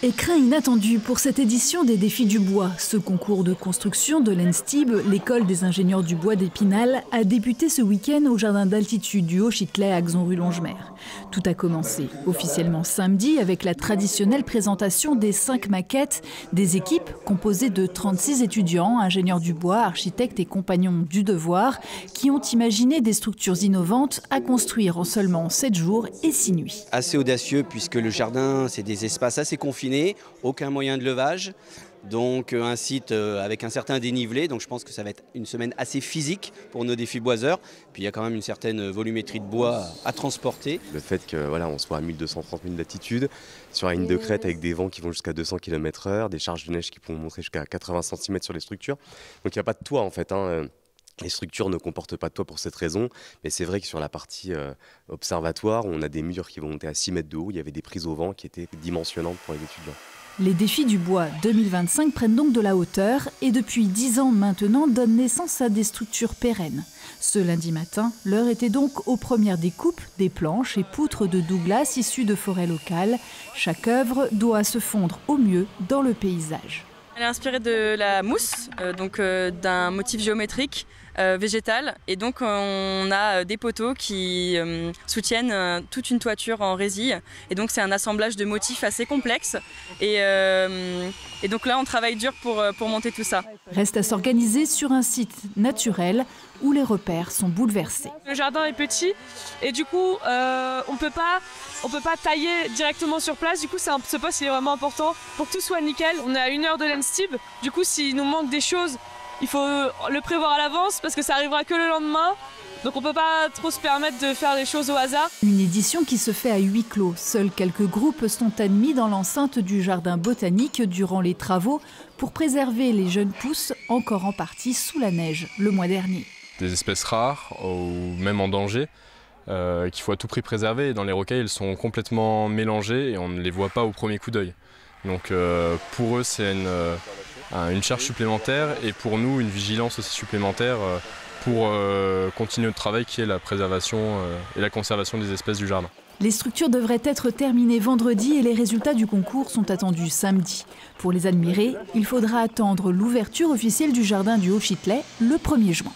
Écrin inattendu pour cette édition des Défis du Bois. Ce concours de construction de l'ENSTIB, l'école des ingénieurs du bois d'Épinal, a débuté ce week-end au jardin d'altitude du Haut-Châtelet à Xon-Rue-Longemer. Tout a commencé officiellement samedi avec la traditionnelle présentation des 5 maquettes des équipes composées de 36 étudiants, ingénieurs du bois, architectes et compagnons du devoir qui ont imaginé des structures innovantes à construire en seulement 7 jours et 6 nuits. Assez audacieux puisque le jardin, c'est des espaces assez confinés. Aucun moyen de levage, donc un site avec un certain dénivelé, donc je pense que ça va être une semaine assez physique pour nos défis boiseurs. Puis il y a quand même une certaine volumétrie de bois à transporter. Le fait que voilà, on soit à 1230 000 d'altitude, sur la ligne de crête avec des vents qui vont jusqu'à 200 km/h, des charges de neige qui pourront monter jusqu'à 80 cm sur les structures. Donc il n'y a pas de toit en fait. Les structures ne comportent pas de toit pour cette raison, mais c'est vrai que sur la partie observatoire, on a des murs qui vont monter à 6 mètres de haut, il y avait des prises au vent qui étaient dimensionnantes pour les étudiants. Les Défis du Bois 2025 prennent donc de la hauteur et depuis 10 ans maintenant donnent naissance à des structures pérennes. Ce lundi matin, l'heure était donc aux premières découpes des planches et poutres de Douglas issues de forêts locales. Chaque œuvre doit se fondre au mieux dans le paysage. Elle est inspirée de la mousse, d'un motif géométrique végétal. Et donc on a des poteaux qui soutiennent toute une toiture en résille. Et donc c'est un assemblage de motifs assez complexe. Et donc là on travaille dur pour monter tout ça. Reste à s'organiser sur un site naturel où les repères sont bouleversés. Le jardin est petit et du coup on peut pas tailler directement sur place. Du coup ce poste il est vraiment important pour que tout soit nickel. On est à 1 heure de l'ENSTIB. Du coup s'il nous manque des choses, il faut le prévoir à l'avance parce que ça arrivera que le lendemain. Donc on ne peut pas trop se permettre de faire les choses au hasard. Une édition qui se fait à huis clos. Seuls quelques groupes sont admis dans l'enceinte du jardin botanique durant les travaux pour préserver les jeunes pousses encore en partie sous la neige le mois dernier. Des espèces rares ou même en danger qu'il faut à tout prix préserver. Et dans les rocailles, elles sont complètement mélangées et on ne les voit pas au premier coup d'œil. Donc pour eux, c'est une charge supplémentaire et pour nous, une vigilance aussi supplémentaire pour continuer notre travail qui est la préservation et la conservation des espèces du jardin. Les structures devraient être terminées vendredi et les résultats du concours sont attendus samedi. Pour les admirer, il faudra attendre l'ouverture officielle du jardin du Haut-Châtelet le 1er juin.